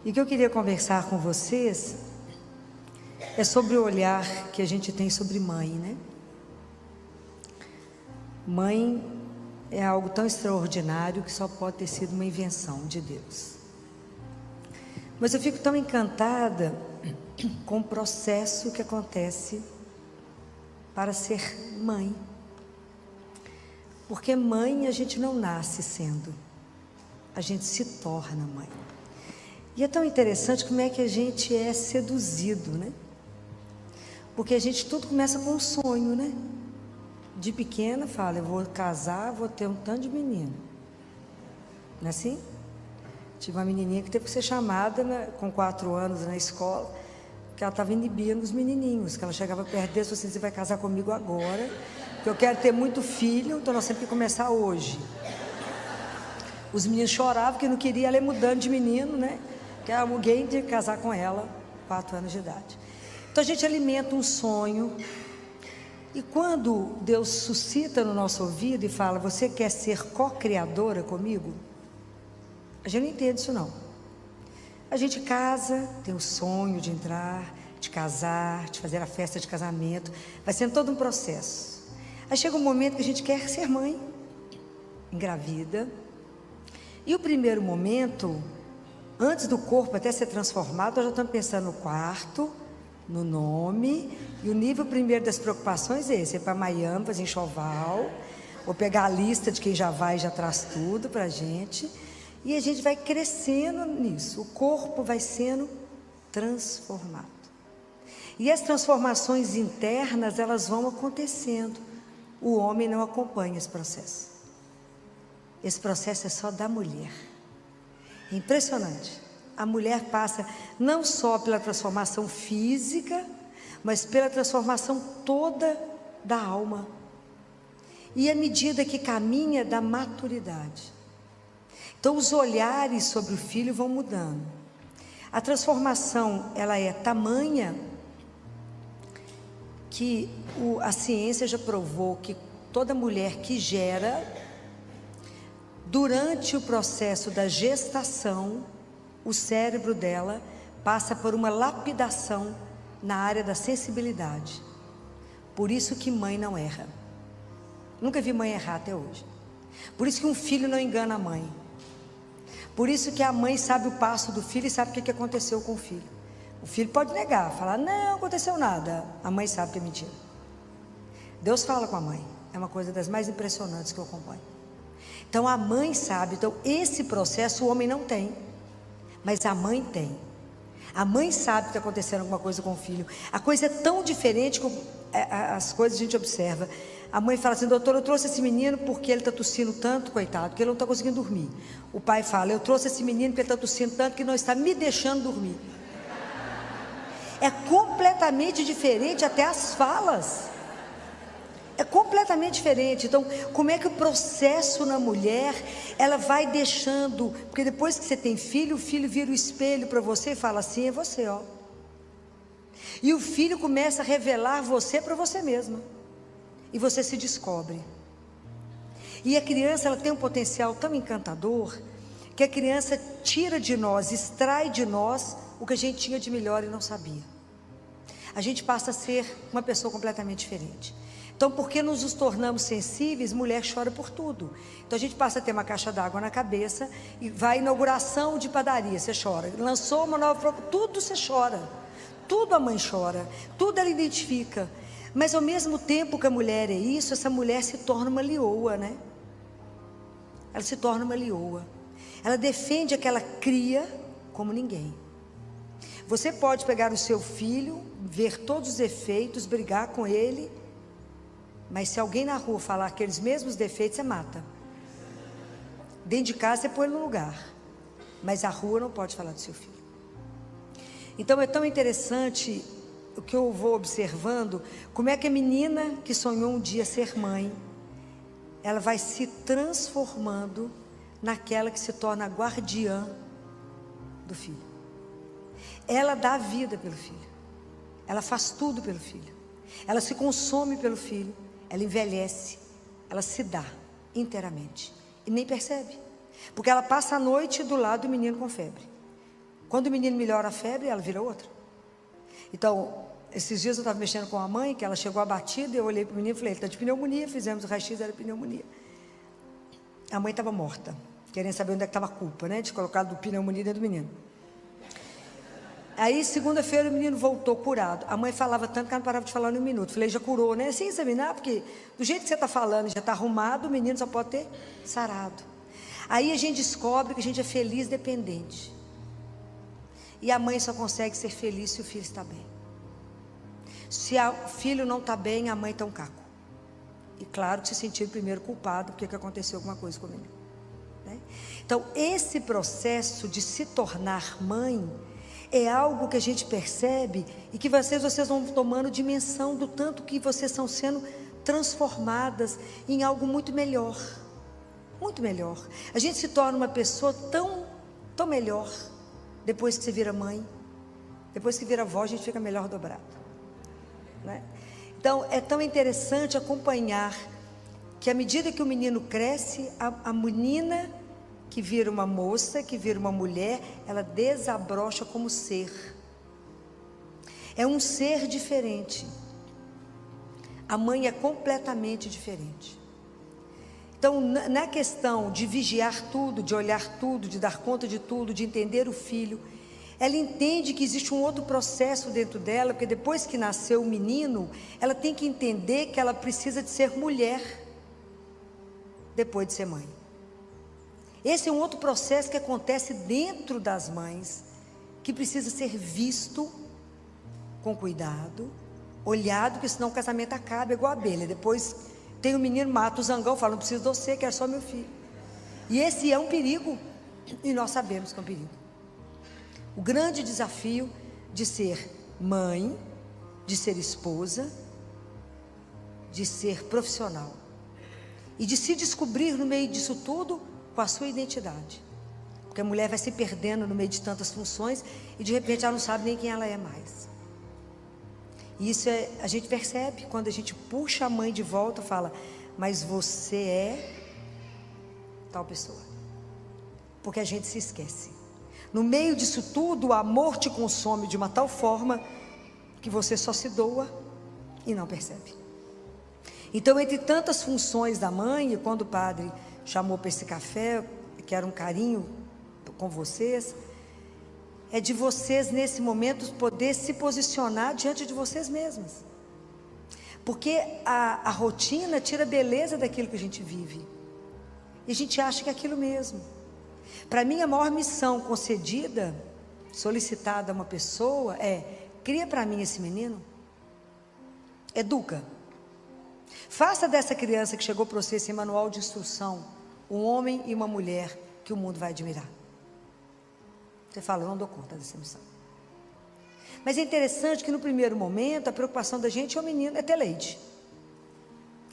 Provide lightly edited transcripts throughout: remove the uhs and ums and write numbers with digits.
E o que eu queria conversar com vocês é sobre o olhar que a gente tem sobre mãe, né? Mãe é algo tão extraordinário que só pode ter sido uma invenção de Deus. Mas eu fico tão encantada com o processo que acontece para ser mãe. Porque mãe a gente não nasce sendo, a gente se torna mãe. E é tão interessante como é que a gente é seduzido, né? Porque a gente tudo começa com um sonho, né? De pequena fala, eu vou casar, vou ter um tanto de menino. Não é assim? Tive uma menininha que teve que ser chamada, né, com 4 anos na escola, porque ela estava inibindo os menininhos, que ela chegava perto deles e falou assim, você vai casar comigo agora, porque eu quero ter muito filho, então nós temos que começar hoje. Os meninos choravam porque não queria ela ir mudando de menino, né? Que alguém tinha que casar com ela, 4 anos de idade. Então a gente alimenta um sonho. E quando Deus suscita no nosso ouvido e fala, você quer ser co-criadora comigo? A gente não entende isso não. A gente casa, tem o sonho de entrar, de casar, de fazer a festa de casamento. Vai sendo todo um processo. Aí chega um momento que a gente quer ser mãe, engravida. E o primeiro momento, antes do corpo até ser transformado, nós já estamos pensando no quarto, no nome, e o nível primeiro das preocupações é esse, é para Miami, fazer enxoval, ou pegar a lista de quem já vai e já traz tudo para a gente, e a gente vai crescendo nisso, o corpo vai sendo transformado. E as transformações internas, elas vão acontecendo, o homem não acompanha esse processo. Esse processo é só da mulher. É impressionante. A mulher passa não só pela transformação física, mas pela transformação toda da alma. E à medida que caminha da maturidade. Então os olhares sobre o filho vão mudando. A transformação, ela é tamanha que a ciência já provou que toda mulher que gera, durante o processo da gestação, o cérebro dela passa por uma lapidação na área da sensibilidade. Por isso que mãe não erra. Nunca vi mãe errar até hoje. Por isso que um filho não engana a mãe. Por isso que a mãe sabe o passo do filho e sabe o que aconteceu com o filho. O filho pode negar, falar, não aconteceu nada. A mãe sabe que é mentira. Deus fala com a mãe. É uma coisa das mais impressionantes que eu acompanho. Então a mãe sabe. Então esse processo o homem não tem, mas a mãe tem. A mãe sabe que está acontecendo alguma coisa com o filho. A coisa é tão diferente como as coisas a gente observa. A mãe fala assim, doutor, eu trouxe esse menino porque ele está tossindo tanto, coitado, que ele não está conseguindo dormir. O pai fala, eu trouxe esse menino porque ele está tossindo tanto que não está me deixando dormir. É completamente diferente até as falas. É completamente diferente. Então, como é que o processo na mulher, ela vai deixando, porque depois que você tem filho, o filho vira o espelho para você e fala assim, é você, ó. E o filho começa a revelar você para você mesma. E você se descobre. E a criança, ela tem um potencial tão encantador, que a criança tira de nós, extrai de nós o que a gente tinha de melhor e não sabia. A gente passa a ser uma pessoa completamente diferente. Então, porque nos tornamos sensíveis, mulher chora por tudo. Então a gente passa a ter uma caixa d'água na cabeça e vai à inauguração de padaria, você chora. Lançou uma nova, tudo você chora. Tudo a mãe chora, tudo ela identifica. Mas ao mesmo tempo que a mulher é isso, essa mulher se torna uma leoa, né? Ela se torna uma leoa. Ela defende aquela cria como ninguém. Você pode pegar o seu filho, ver todos os efeitos, brigar com ele, mas se alguém na rua falar aqueles mesmos defeitos, você mata. Dentro de casa você põe ele no lugar, mas a rua não pode falar do seu filho. Então é tão interessante o que eu vou observando, como é que a menina que sonhou um dia ser mãe, ela vai se transformando naquela que se torna a guardiã do filho. Ela dá a vida pelo filho, ela faz tudo pelo filho, ela se consome pelo filho, ela envelhece, ela se dá inteiramente e nem percebe, porque ela passa a noite do lado do menino com febre. Quando o menino melhora a febre, ela vira outra. Então, esses dias eu estava mexendo com a mãe, que ela chegou abatida, eu olhei para o menino e falei, ele está de pneumonia, fizemos o raio-x, era pneumonia. A mãe estava morta, querendo saber onde é que estava a culpa, né, de colocar do pneumonia dentro do menino. Aí, segunda-feira, o menino voltou curado. A mãe falava tanto que ela não parava de falar em um minuto. Falei, já curou, né? Sim, examinar, porque do jeito que você está falando, já está arrumado, o menino só pode ter sarado. Aí a gente descobre que a gente é feliz dependente. E a mãe só consegue ser feliz se o filho está bem. Se o filho não está bem, a mãe está um caco. E claro que se sentir o primeiro culpado, porque que aconteceu alguma coisa com o menino, né? Então, esse processo de se tornar mãe é algo que a gente percebe e que vocês vão tomando dimensão do tanto que vocês estão sendo transformadas em algo muito melhor. Muito melhor. A gente se torna uma pessoa tão melhor depois que você vira mãe. Depois que vira avó, a gente fica melhor dobrado, né? Então, é tão interessante acompanhar que à medida que o menino cresce, a menina que vira uma moça, que vira uma mulher, ela desabrocha como ser. É um ser diferente. A mãe é completamente diferente. Então, na questão de vigiar tudo, de olhar tudo, de dar conta de tudo, de entender o filho, ela entende que existe um outro processo dentro dela, porque depois que nasceu o menino, ela tem que entender que ela precisa de ser mulher, depois de ser mãe. Esse é um outro processo que acontece dentro das mães, que precisa ser visto com cuidado, olhado, porque senão o casamento acaba igual a abelha. Depois tem o menino, mata o zangão, fala, não preciso de você, quero só meu filho. E esse é um perigo, e nós sabemos que é um perigo. O grande desafio de ser mãe, de ser esposa, de ser profissional, e de se descobrir no meio disso tudo, com a sua identidade, porque a mulher vai se perdendo no meio de tantas funções e de repente ela não sabe nem quem ela é mais. E isso a gente percebe quando a gente puxa a mãe de volta, fala, mas você é tal pessoa, porque a gente se esquece. No meio disso tudo, o amor te consome de uma tal forma que você só se doa e não percebe. Então, entre tantas funções da mãe, e quando o padre chamou para esse café, que era um carinho com vocês, é de vocês nesse momento poder se posicionar diante de vocês mesmas, porque a rotina tira a beleza daquilo que a gente vive, e a gente acha que é aquilo mesmo. Para mim, a maior missão concedida, solicitada a uma pessoa é, cria para mim esse menino, educa, faça dessa criança que chegou para você sem manual de instrução, um homem e uma mulher que o mundo vai admirar. Você fala, eu não dou conta dessa missão. Mas é interessante que no primeiro momento, a preocupação da gente é o menino, é ter leite,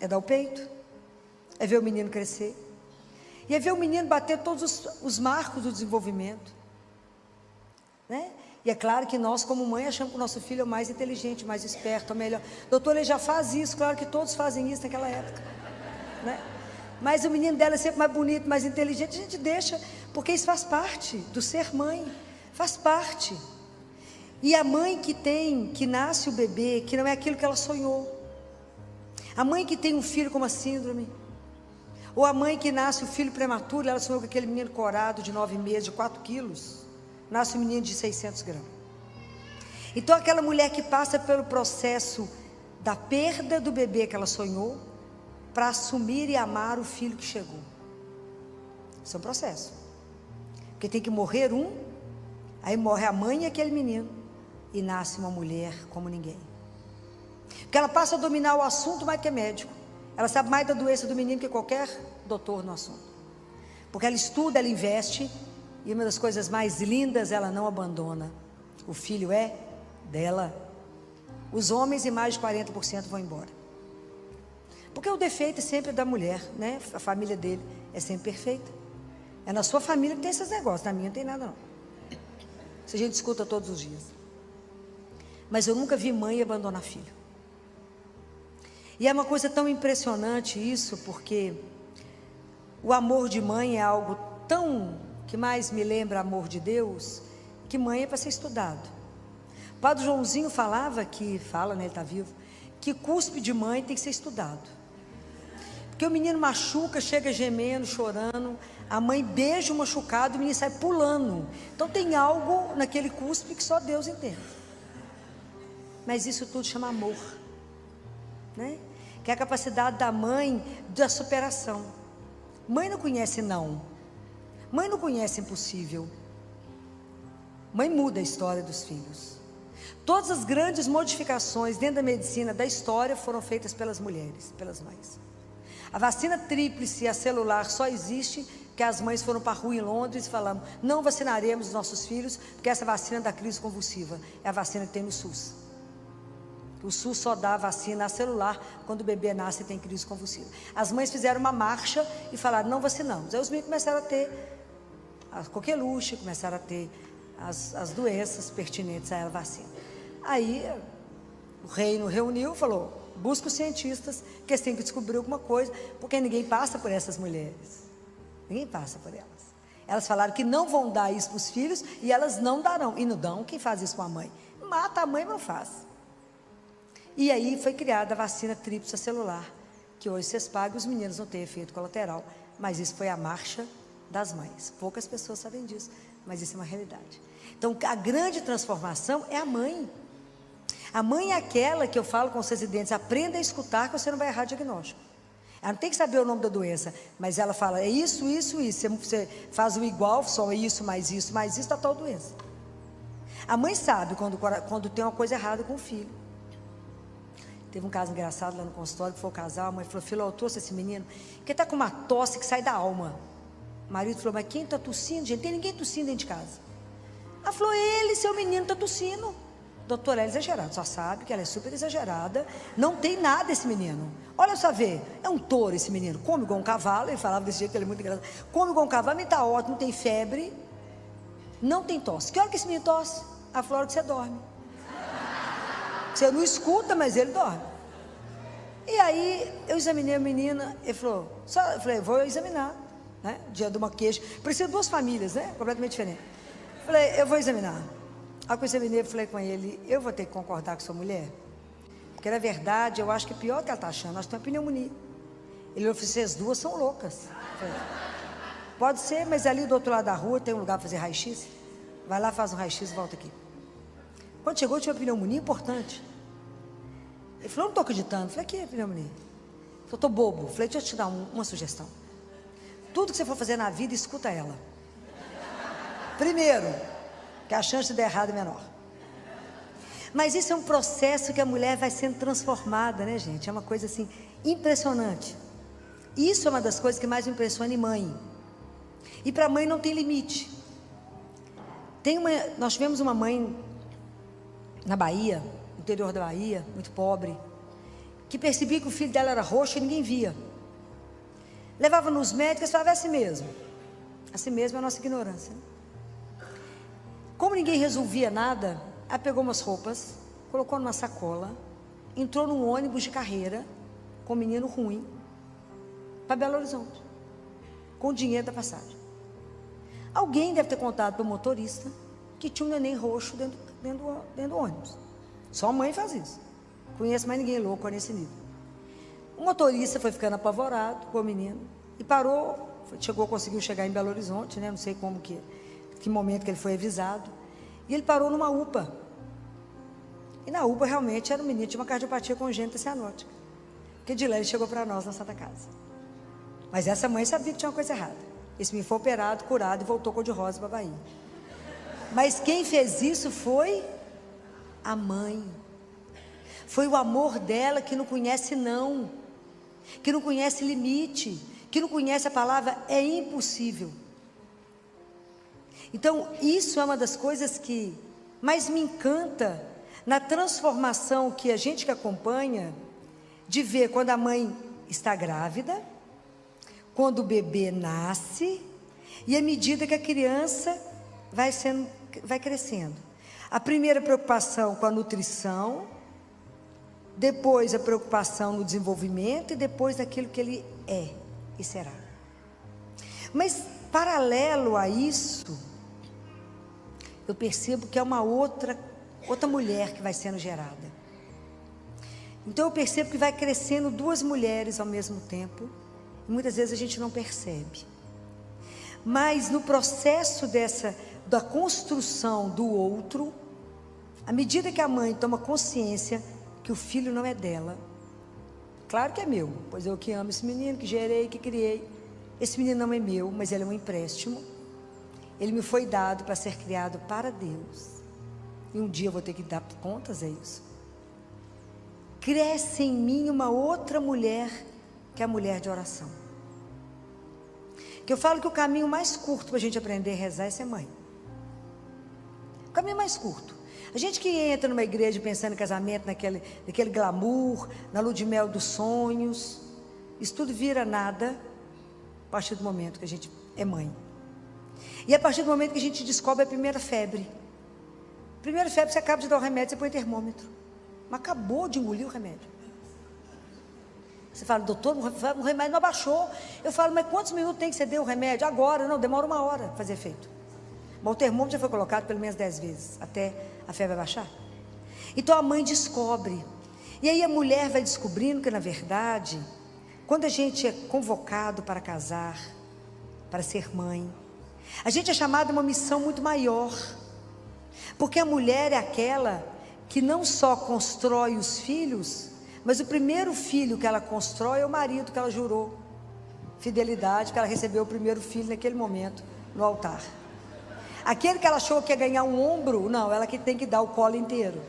é dar o peito, é ver o menino crescer, e é ver o menino bater todos os marcos do desenvolvimento, né? E é claro que nós, como mãe, achamos que o nosso filho é o mais inteligente, mais esperto, o melhor. Doutor, ele já faz isso, claro que todos fazem isso naquela época, né? Mas o menino dela é sempre mais bonito, mais inteligente, a gente deixa, porque isso faz parte do ser mãe, faz parte. E a mãe que nasce o bebê, que não é aquilo que ela sonhou, a mãe que tem um filho com uma síndrome, ou a mãe que nasce o filho prematuro, ela sonhou com aquele menino corado de 9 meses, de 4 quilos, nasce um menino de 600 gramas. Então aquela mulher que passa pelo processo da perda do bebê que ela sonhou, para assumir e amar o filho que chegou. Isso é um processo, porque tem que morrer um, aí morre a mãe e aquele menino, e nasce uma mulher como ninguém, porque ela passa a dominar o assunto mais que é médico, ela sabe mais da doença do menino que qualquer doutor no assunto, porque ela estuda, ela investe, e uma das coisas mais lindas, ela não abandona, o filho é dela. Os homens, em mais de 40% vão embora, porque o defeito é sempre da mulher, né? A família dele é sempre perfeita, é na sua família que tem esses negócios, na minha não tem nada não, isso a gente escuta todos os dias. Mas eu nunca vi mãe abandonar filho, e é uma coisa tão impressionante isso, porque o amor de mãe é algo tão, que mais me lembra amor de Deus, que mãe é para ser estudado. O Padre Joãozinho falava que, né, ele está vivo, que cuspe de mãe tem que ser estudado. Porque o menino machuca, chega gemendo, chorando, a mãe beija o machucado e o menino sai pulando. Então tem algo naquele cuspe que só Deus entende. Mas isso tudo chama amor, né? Que é a capacidade da mãe da superação. Mãe não conhece não. Mãe não conhece impossível. Mãe muda a história dos filhos. Todas as grandes modificações dentro da medicina, da história, foram feitas pelas mulheres, pelas mães. A vacina tríplice e a celular só existe porque as mães foram para a rua em Londres e falaram: não vacinaremos os nossos filhos porque essa vacina dá crise convulsiva. É a vacina que tem no SUS. O SUS só dá a vacina a celular quando o bebê nasce e tem crise convulsiva. As mães fizeram uma marcha e falaram: não vacinamos. Aí os meninos começaram a ter a coqueluche, começaram a ter as doenças pertinentes à vacina. Aí o reino reuniu e falou: busca os cientistas, que eles têm que descobrir alguma coisa, porque ninguém passa por essas mulheres. Ninguém passa por elas. Elas falaram que não vão dar isso para os filhos e elas não darão. E não dão, quem faz isso com a mãe? Mata a mãe, mas não faz. E aí foi criada a vacina tríplice celular, que hoje vocês pagam, os meninos não têm efeito colateral. Mas isso foi a marcha das mães. Poucas pessoas sabem disso, mas isso é uma realidade. Então a grande transformação é a mãe. A mãe é aquela que eu falo com os residentes: aprenda a escutar que você não vai errar diagnóstico. Ela não tem que saber o nome da doença, mas ela fala: é isso, isso, isso. Você faz o igual, só isso, mais isso, mais isso, da tal doença. A mãe sabe quando tem uma coisa errada com o filho. Teve um caso engraçado lá no consultório, que foi o casal, a mãe falou: filho, eu trouxe esse menino, que está com uma tosse que sai da alma. O marido falou: mas quem está tossindo, gente? Tem ninguém tossindo dentro de casa. Ela falou: ele, seu menino, está tossindo. Doutora, ela é exagerada, só sabe que ela é super exagerada, não tem nada esse menino. Olha só, vê, é um touro esse menino, come igual um cavalo. Ele falava desse jeito, ele é muito engraçado. Come igual um cavalo, mas está ótimo, não tem febre, não tem tosse. Que hora que esse menino tosse? A hora que você dorme. Você não escuta, mas ele dorme. E aí eu examinei a menina, ele falou: eu falei: vou examinar, né? Dia de uma queixa, precisa de duas famílias, né? Completamente diferente. Falei: eu vou examinar. Aí eu examinei, falei com ele: eu vou ter que concordar com sua mulher, porque na verdade eu acho que é pior que ela está achando, nós temos pneumonia. Ele falou: vocês duas são loucas. Falei: pode ser, mas ali do outro lado da rua tem um lugar para fazer raio-x. Vai lá, faz um raio-x e volta aqui. Quando chegou, tinha uma pneumonia importante. Ele falou: não estou acreditando. Falei: que é pneumonia? Ele falou: estou bobo. Falei: deixa eu te dar uma sugestão. Tudo que você for fazer na vida, escuta ela. Primeiro, que a chance de dar errado é menor. Mas isso é um processo que a mulher vai sendo transformada, né, gente? É uma coisa assim impressionante. Isso é uma das coisas que mais me impressiona em mãe. E para mãe não tem limite. Nós tivemos uma mãe na Bahia, no interior da Bahia, muito pobre, que percebia que o filho dela era roxo e ninguém via. Levava nos médicos e falava: é assim mesmo. Assim mesmo é a nossa ignorância. Como ninguém resolvia nada, ela pegou umas roupas, colocou numa sacola, entrou num ônibus de carreira com um menino ruim para Belo Horizonte, com o dinheiro da passagem. Alguém deve ter contado para o motorista que tinha um neném roxo dentro do ônibus. Só a mãe faz isso. Conheço mais ninguém louco nesse nível. O motorista foi ficando apavorado com o menino e parou, conseguiu chegar em Belo Horizonte, né? Não sei que momento que ele foi avisado. E ele parou numa UPA. E na UPA realmente era um menino, tinha uma cardiopatia congênita cianótica. Que de lá ele chegou para nós na Santa Casa. Mas essa mãe sabia que tinha uma coisa errada. Esse menino foi operado, curado e voltou cor-de-rosa para a Bahia. Mas quem fez isso foi a mãe. Foi o amor dela, que não conhece não, que não conhece limite, que não conhece a palavra é impossível. Então isso é uma das coisas que mais me encanta na transformação que a gente que acompanha, de ver quando a mãe está grávida, quando o bebê nasce, e à medida que a criança vai crescendo. A primeira preocupação com a nutrição, depois a preocupação no desenvolvimento e depois daquilo que ele é e será. Mas paralelo a isso, eu percebo que é uma outra mulher que vai sendo gerada. Então eu percebo que vai crescendo duas mulheres ao mesmo tempo, e muitas vezes a gente não percebe. Mas no processo da construção do outro, à medida que a mãe toma consciência que o filho não é dela, claro que é meu, pois eu que amo esse menino, que gerei, que criei. Esse menino não é meu, mas ele é um empréstimo. Ele me foi dado para ser criado para Deus. E um dia eu vou ter que dar contas a isso. Cresce em mim uma outra mulher, que é a mulher de oração. Que eu falo que o caminho mais curto para a gente aprender a rezar é ser mãe. O caminho mais curto. A gente que entra numa igreja pensando em casamento, naquele glamour, na lua de mel dos sonhos, isso tudo vira nada a partir do momento que a gente é mãe. E a partir do momento que a gente descobre a primeira febre. Primeira febre, você acaba de dar o remédio, você põe termômetro. Mas acabou de engolir o remédio. Você fala, doutor, o remédio não abaixou. Eu falo, mas quantos minutos tem que você deu o remédio? Agora, não, demora 1 hora para fazer efeito. Mas o termômetro já foi colocado pelo menos 10 vezes, até a febre abaixar. Então a mãe descobre. E aí a mulher vai descobrindo que, na verdade, quando a gente é convocado para casar, para ser mãe, a gente é chamado a uma missão muito maior. Porque a mulher é aquela que não só constrói os filhos, mas o primeiro filho que ela constrói é o marido que ela jurou fidelidade, que ela recebeu o primeiro filho naquele momento, no altar. Aquele que ela achou que ia ganhar um ombro, não, ela que tem que dar o colo inteiro.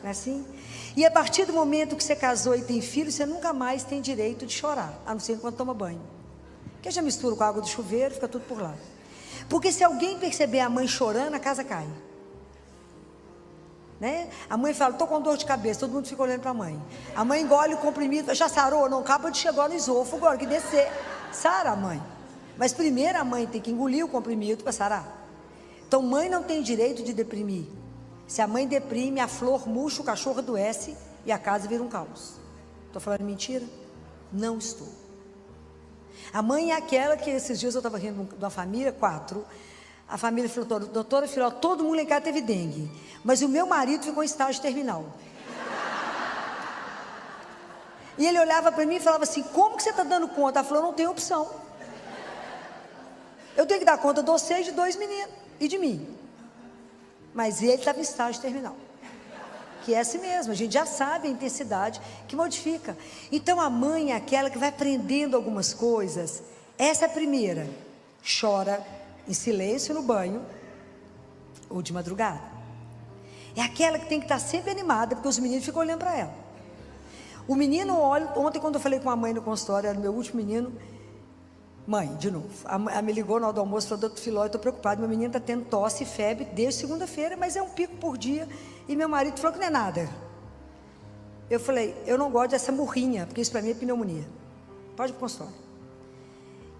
Não é assim? E a partir do momento que você casou e tem filho, você nunca mais tem direito de chorar, a não ser quando toma banho. Porque já mistura com a água do chuveiro, fica tudo por lá. Porque se alguém perceber a mãe chorando, a casa cai. Né? A mãe fala, estou com dor de cabeça, todo mundo fica olhando para a mãe. A mãe engole o comprimido, já sarou? Não, acaba de chegar no esôfago, agora que descer. Sara a mãe. Mas primeiro a mãe tem que engolir o comprimido para sarar. Então mãe não tem direito de deprimir. Se a mãe deprime, a flor murcha, o cachorro adoece e a casa vira um caos. Estou falando mentira? Não estou. A mãe é aquela que esses dias eu estava rindo de uma família, 4. A família falou, doutora Filó, todo mundo lá em casa teve dengue, mas o meu marido ficou em estágio terminal. E ele olhava para mim e falava assim, como que você está dando conta? Ela falou, não tem opção. Eu tenho que dar conta de vocês, de 2 meninos e de mim. Mas ele estava em estágio terminal. Que é assim mesmo, a gente já sabe a intensidade que modifica. Então a mãe é aquela que vai aprendendo algumas coisas. Essa é a primeira. Chora em silêncio no banho ou de madrugada. É aquela que tem que estar sempre animada, porque os meninos ficam olhando para ela. O menino olha, ontem quando eu falei com a mãe no consultório, era o meu último menino, mãe, de novo, a me ligou na hora do almoço, falou, doutor Filó, eu estou preocupado, meu menino está tendo tosse e febre desde segunda-feira, mas é um pico por dia, e meu marido falou que não é nada. Eu falei, eu não gosto dessa murrinha, porque isso para mim é pneumonia, pode ir para o consultório.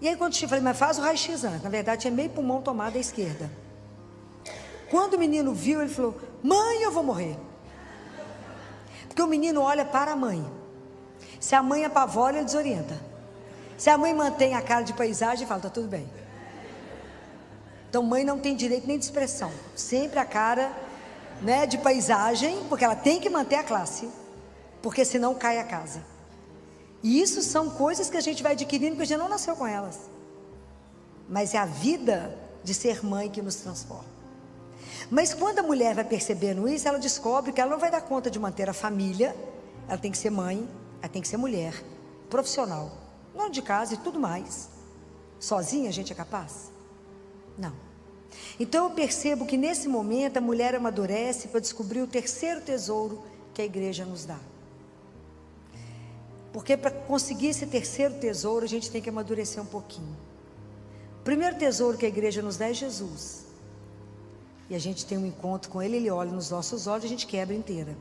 E aí quando eu falei, mas faz o raio-x antes, na verdade tinha meio pulmão tomado à esquerda. Quando o menino viu, ele falou, mãe, eu vou morrer. Porque o menino olha para a mãe, se a mãe apavora, ele desorienta. Se a mãe mantém a cara de paisagem, fala, está tudo bem. Então mãe não tem direito nem de expressão, sempre a cara, né, de paisagem, porque ela tem que manter a classe, porque senão cai a casa. E isso são coisas que a gente vai adquirindo, porque a gente não nasceu com elas. Mas é a vida de ser mãe que nos transforma. Mas quando a mulher vai percebendo isso, ela descobre que ela não vai dar conta de manter a família, ela tem que ser mãe, ela tem que ser mulher, profissional, dona de casa e tudo mais. Sozinha a gente é capaz? Não. Então eu percebo que nesse momento a mulher amadurece para descobrir o terceiro tesouro que a igreja nos dá. Porque para conseguir esse terceiro tesouro, a gente tem que amadurecer um pouquinho. O primeiro tesouro que a igreja nos dá é Jesus. E a gente tem um encontro com Ele, Ele olha nos nossos olhos e a gente quebra inteira.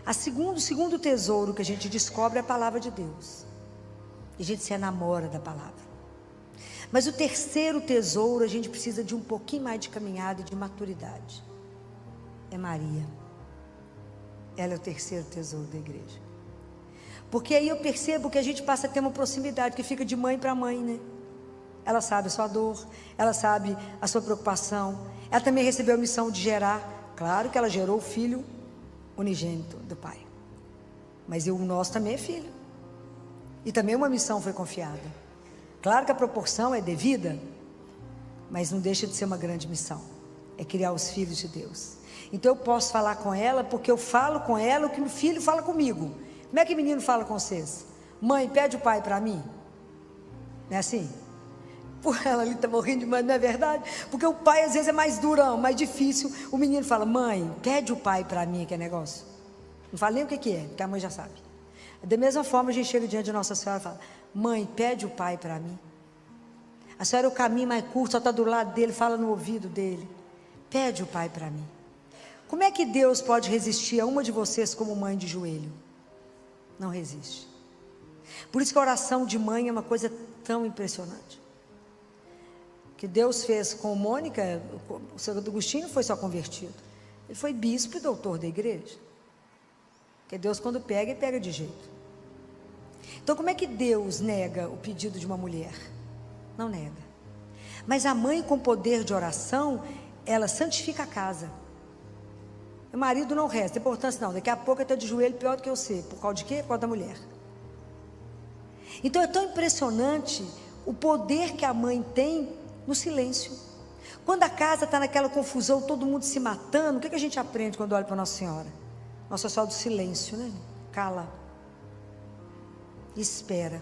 O segundo tesouro que a gente descobre é a palavra de Deus. E a gente se enamora da palavra. Mas o terceiro tesouro, a gente precisa de um pouquinho mais de caminhada e de maturidade. É Maria. Ela é o terceiro tesouro da igreja. Porque aí eu percebo que a gente passa a ter uma proximidade, que fica de mãe para mãe, né? Ela sabe a sua dor, ela sabe a sua preocupação. Ela também recebeu a missão de gerar. Claro que ela gerou o filho unigênito do Pai, mas o nosso também é filho, e também uma missão foi confiada. Claro que a proporção é devida, mas não deixa de ser uma grande missão, é criar os filhos de Deus. Então eu posso falar com ela, porque eu falo com ela o que o filho fala comigo. Como é que o menino fala com vocês? Mãe, pede o pai para mim. Não é assim? Por ela ali está morrendo de mãe, não é verdade? Porque o pai às vezes é mais durão, mais difícil. O menino fala, mãe, pede o pai para mim, que é negócio. Não fala nem o que é, porque a mãe já sabe. Da mesma forma a gente chega diante de Nossa Senhora e fala, mãe, pede o pai para mim. A senhora é o caminho mais curto, só está do lado dele, fala no ouvido dele. Pede o pai para mim. Como é que Deus pode resistir a uma de vocês como mãe de joelho? Não resiste. Por isso que a oração de mãe é uma coisa tão impressionante. Que Deus fez com Mônica, o Santo Agostinho foi só convertido. Ele foi bispo e doutor da igreja. Porque Deus quando pega, ele pega de jeito. Então como é que Deus nega o pedido de uma mulher? Não nega. Mas a mãe com poder de oração, ela santifica a casa. O marido não resta importância não, daqui a pouco ele está de joelho pior do que eu sei. Por causa de quê? Por causa da mulher. Então é tão impressionante o poder que a mãe tem no silêncio. Quando a casa está naquela confusão, todo mundo se matando, o que a gente aprende quando olha para Nossa Senhora? Nossa Senhora do silêncio, né? Cala. Espera.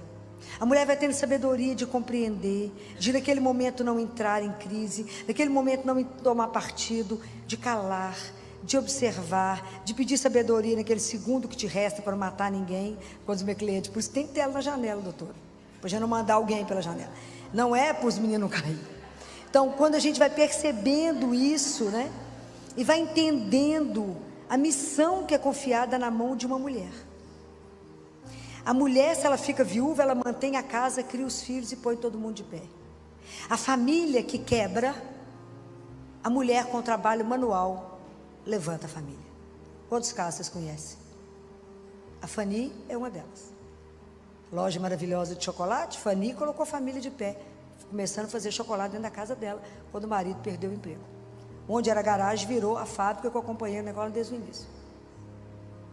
A mulher vai tendo sabedoria de compreender, de naquele momento não entrar em crise, naquele momento não tomar partido, de calar, de observar, de pedir sabedoria naquele segundo que te resta para não matar ninguém. Quando os meus clientes, por isso tem que ter ela na janela, doutora, para já não mandar alguém pela janela. Não é para os meninos não caírem. Então, quando a gente vai percebendo isso, né? E vai entendendo a missão que é confiada na mão de uma mulher. A mulher, se ela fica viúva, ela mantém a casa, cria os filhos e põe todo mundo de pé. A família que quebra, a mulher com trabalho manual levanta a família. Quantos casos vocês conhecem? A Fanny é uma delas. Loja maravilhosa de chocolate, Fanny colocou a família de pé, começando a fazer chocolate dentro da casa dela, quando o marido perdeu o emprego. Onde era a garagem, virou a fábrica que eu acompanhei o negócio desde o início.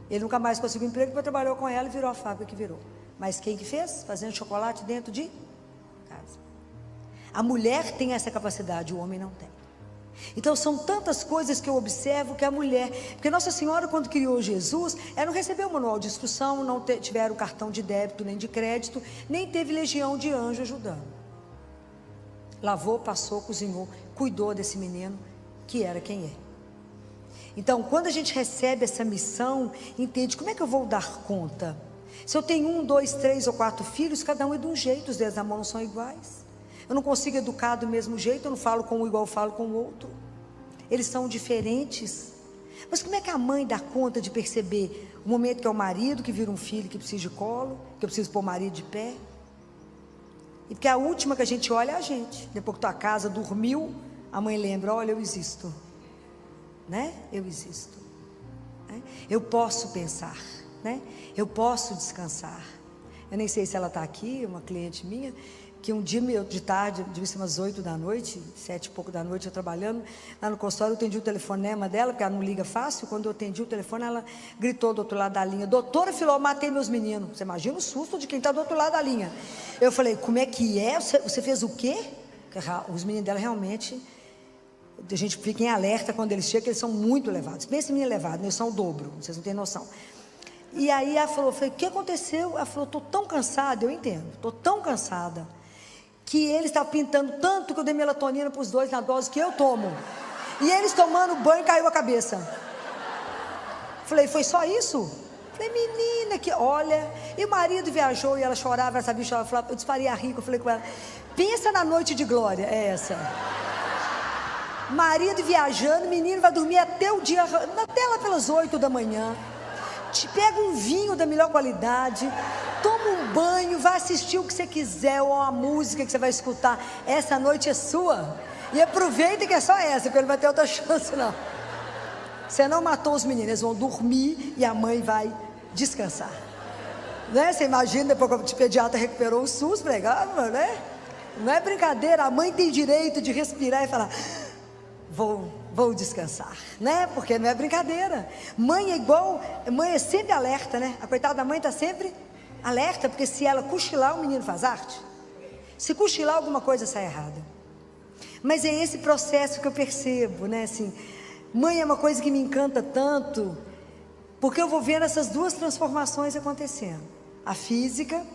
Ele nunca mais conseguiu emprego, depois trabalhou com ela e virou a fábrica que virou. Mas quem que fez? Fazendo chocolate dentro de casa. A mulher tem essa capacidade, o homem não tem. Então são tantas coisas que eu observo que a mulher, porque Nossa Senhora quando criou Jesus, ela não recebeu manual de instrução, não tiveram cartão de débito nem de crédito, nem teve legião de anjo ajudando. Lavou, passou, cozinhou, cuidou desse menino que era quem é. Então quando a gente recebe essa missão, entende como é que eu vou dar conta? Se eu tenho 1, 2, 3 ou 4 filhos, cada um é de um jeito, os dedos da mão não são iguais. Eu não consigo educar do mesmo jeito, eu não falo com um igual eu falo com o outro. Eles são diferentes. Mas como é que a mãe dá conta de perceber o momento que é o marido que vira um filho que precisa de colo, que eu preciso pôr o marido de pé? E porque a última que a gente olha é a gente. Depois que tua casa dormiu, a mãe lembra, olha, eu existo. Né? Eu existo. Né? Eu posso pensar. Né? Eu posso descansar. Eu nem sei se ela está aqui, uma cliente minha, que um dia de tarde, devia ser umas 8 da noite, 7 e pouco da noite, eu trabalhando, lá no consultório, eu atendi o telefonema dela, porque ela não liga fácil. Quando eu atendi o telefone, ela gritou do outro lado da linha, doutora Filó, matei meus meninos. Você imagina o susto de quem está do outro lado da linha. Eu falei, como é que é? Você fez o quê? Os meninos dela realmente, a gente fica em alerta quando eles chegam, eles são muito levados. Pensa em menino levado, eles são o dobro, vocês não têm noção. E aí ela falou, o que aconteceu? Ela falou, estou tão cansada, eu entendo, estou tão cansada, que ele está pintando tanto que eu dei melatonina para os dois na dose que eu tomo. E eles tomando banho, caiu a cabeça. Falei, foi só isso? Falei, menina, que olha. E o marido viajou e ela chorava, essa bicha, ela falava, eu disparei a rir, eu falei com ela, pensa na noite de glória, é essa. Marido viajando, menino vai dormir até o dia, até lá pelas 8 da manhã. Te pega um vinho da melhor qualidade, toma um banho, vai assistir o que você quiser, ou a música que você vai escutar. Essa noite é sua. E aproveita que é só essa, porque não vai ter outra chance não. Você não matou os meninos, eles vão dormir e a mãe vai descansar. Né? Você imagina, depois que o pediatra recuperou o SUS, pregava, né? Não é brincadeira, a mãe tem direito de respirar e falar, vou descansar, né? Porque não é brincadeira. Mãe é igual, mãe é sempre alerta, né? A coitada da mãe está sempre alerta, porque se ela cochilar, o menino faz arte. Se cochilar, alguma coisa sai errada. Mas é esse processo que eu percebo, né? Assim, mãe é uma coisa que me encanta tanto, porque eu vou vendo essas duas transformações acontecendo: a física,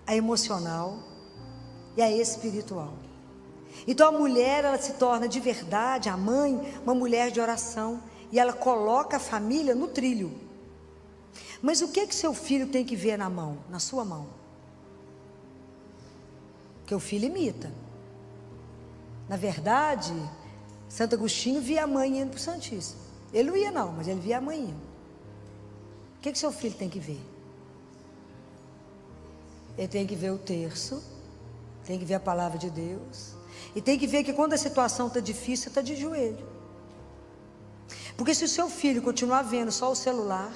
a emocional e a espiritual. Então a mulher, ela se torna de verdade, a mãe, uma mulher de oração, e ela coloca a família no trilho. Mas o que seu filho tem que ver na mão, na sua mão? Que o filho imita. Na verdade, Santo Agostinho via a mãe indo para o Santíssimo. Ele não ia não, mas ele via a mãe indo. O que seu filho tem que ver? Ele tem que ver o terço, tem que ver a palavra de Deus, e tem que ver que quando a situação está difícil, está de joelho. Porque se o seu filho continuar vendo só o celular,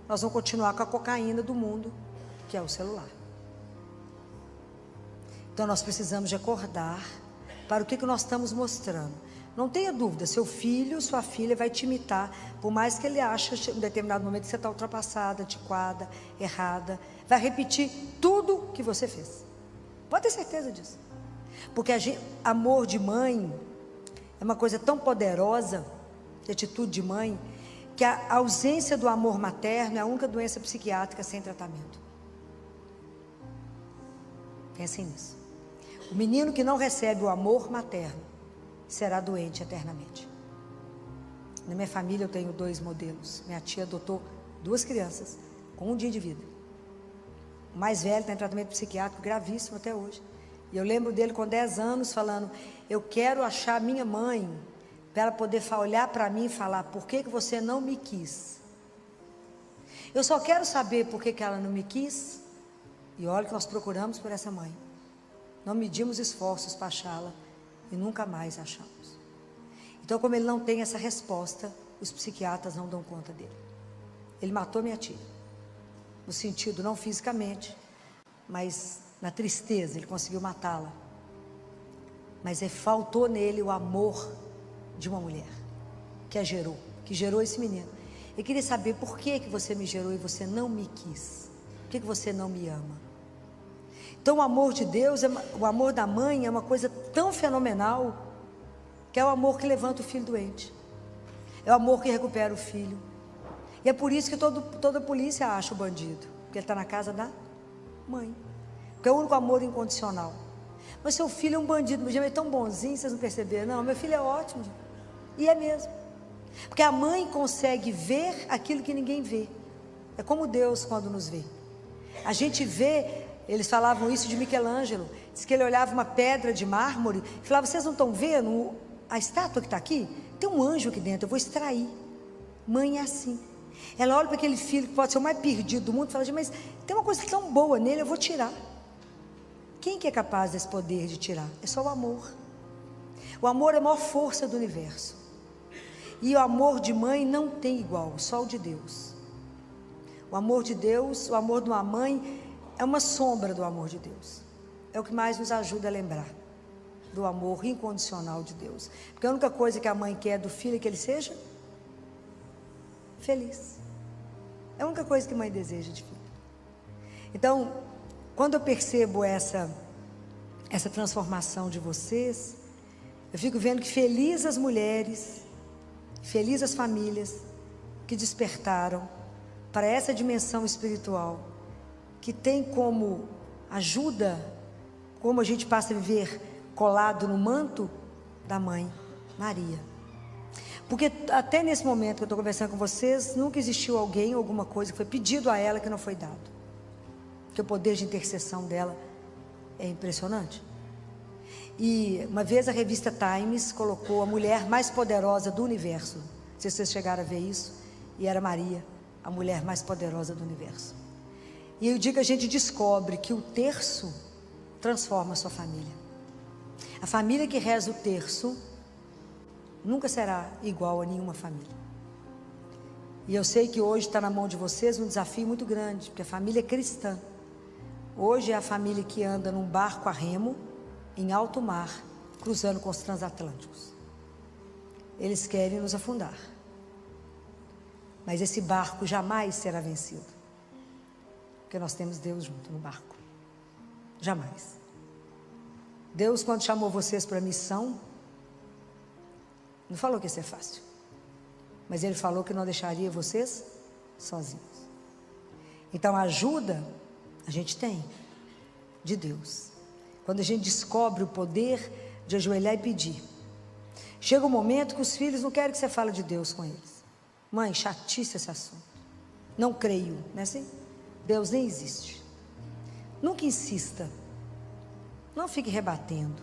nós vamos continuar com a cocaína do mundo, que é o celular. Então nós precisamos de acordar para o que nós estamos mostrando. Não tenha dúvida, seu filho, sua filha vai te imitar, por mais que ele ache em determinado momento que você está ultrapassada, antiquada, errada, vai repetir tudo que você fez. Pode ter certeza disso. Porque amor de mãe é uma coisa tão poderosa, de atitude de mãe, que a ausência do amor materno é a única doença psiquiátrica sem tratamento. Pensem nisso. O menino que não recebe o amor materno será doente eternamente. Na minha família eu tenho 2 modelos. Minha tia adotou 2 crianças com 1 dia de vida. O mais velho está em tratamento psiquiátrico gravíssimo até hoje. E eu lembro dele com 10 anos falando, eu quero achar minha mãe, para ela poder olhar para mim e falar, por que você não me quis? Eu só quero saber por que ela não me quis. E olha que nós procuramos por essa mãe. Não medimos esforços para achá-la e nunca mais achamos. Então, como ele não tem essa resposta, os psiquiatras não dão conta dele. Ele matou minha tia, no sentido não fisicamente, mas na tristeza, ele conseguiu matá-la. Mas faltou nele o amor de uma mulher que gerou esse menino. Eu queria saber por que você me gerou e você não me quis. Por que você não me ama? Então o amor de Deus, o amor da mãe é uma coisa tão fenomenal, que é o amor que levanta o filho doente, é o amor que recupera o filho. E é por isso que toda polícia acha o bandido, porque ele está na casa da mãe, porque é o único amor incondicional. Mas seu filho é um bandido, mas é tão bonzinho, vocês não perceberam? Não, meu filho é ótimo, e é mesmo, porque a mãe consegue ver aquilo que ninguém vê. É como Deus quando nos vê, a gente vê. Eles falavam isso de Michelangelo, diz que ele olhava uma pedra de mármore e falava, vocês não estão vendo a estátua que está aqui? Tem um anjo aqui dentro, eu vou extrair. Mãe é assim, ela olha para aquele filho que pode ser o mais perdido do mundo e fala, mas tem uma coisa tão boa nele, eu vou tirar. Quem que é capaz desse poder de tirar? É só o amor. O amor é a maior força do universo, e o amor de mãe não tem igual, só o de Deus. O amor de Deus, o amor de uma mãe é uma sombra do amor de Deus. É o que mais nos ajuda a lembrar do amor incondicional de Deus. Porque a única coisa que a mãe quer do filho é que ele seja feliz. É a única coisa que a mãe deseja de filho. Então, quando eu percebo essa transformação de vocês, eu fico vendo que felizes as mulheres, felizes as famílias que despertaram para essa dimensão espiritual, que tem como ajuda, como a gente passa a viver colado no manto da mãe, Maria. Porque até nesse momento que eu estou conversando com vocês, nunca existiu alguém, alguma coisa que foi pedido a ela que não foi dado. Porque o poder de intercessão dela é impressionante. E uma vez a revista Times colocou a mulher mais poderosa do universo. Não sei se vocês chegaram a ver isso. E era Maria, a mulher mais poderosa do universo. E o dia que a gente descobre que o terço transforma a sua família. A família que reza o terço nunca será igual a nenhuma família. E eu sei que hoje está na mão de vocês um desafio muito grande, porque a família cristã Hoje é a família que anda num barco a remo, em alto mar, cruzando com os transatlânticos. Eles querem nos afundar. Mas esse barco jamais será vencido. Porque nós temos Deus junto no barco. Jamais. Deus, quando chamou vocês para a missão, não falou que ia ser fácil. Mas Ele falou que não deixaria vocês sozinhos. Então a ajuda a gente tem de Deus. Quando a gente descobre o poder de ajoelhar e pedir. Chega um momento que os filhos não querem que você fale de Deus com eles. Mãe, chatice esse assunto. Não creio, não é assim? Deus nem existe. Nunca insista. Não fique rebatendo.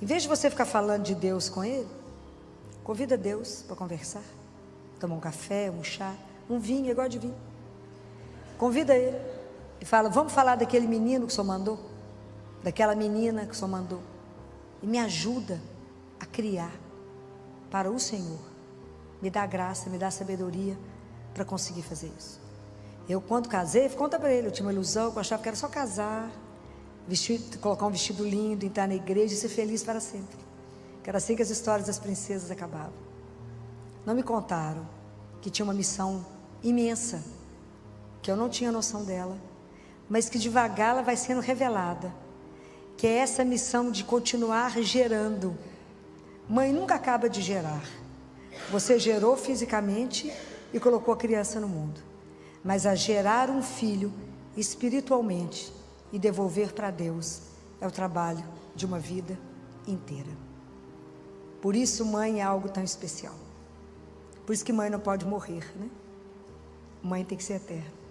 Em vez de você ficar falando de Deus com ele, convida Deus para conversar. Tomar um café, um chá, um vinho, igual de vinho. Convida ele e fala, vamos falar daquele menino que o Senhor mandou? Daquela menina que o Senhor mandou? E me ajuda a criar para o Senhor. Me dá graça, me dá sabedoria para conseguir fazer isso. Eu, quando casei, conta para ele, eu tinha uma ilusão, eu achava que era só casar, colocar um vestido lindo, entrar na igreja e ser feliz para sempre. Que era assim que as histórias das princesas acabavam. Não me contaram que tinha uma missão imensa, que eu não tinha noção dela, mas que devagar ela vai sendo revelada, que é essa missão de continuar gerando. Mãe nunca acaba de gerar. Você gerou fisicamente e colocou a criança no mundo, mas a gerar um filho espiritualmente e devolver para Deus é o trabalho de uma vida inteira. Por isso mãe é algo tão especial. Por isso que mãe não pode morrer, né? Mãe tem que ser eterna.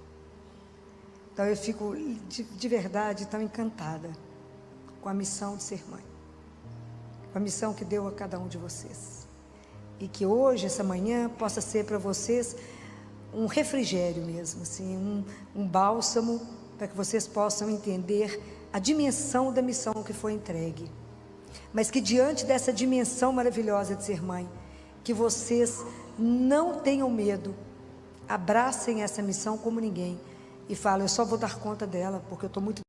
Então eu fico de verdade tão encantada com a missão de ser mãe, com a missão que deu a cada um de vocês, e que hoje, essa manhã, possa ser para vocês um refrigério mesmo, assim, um bálsamo, para que vocês possam entender a dimensão da missão que foi entregue, mas que diante dessa dimensão maravilhosa de ser mãe, que vocês não tenham medo, abracem essa missão como ninguém, e falem, eu só vou dar conta dela, porque eu estou muito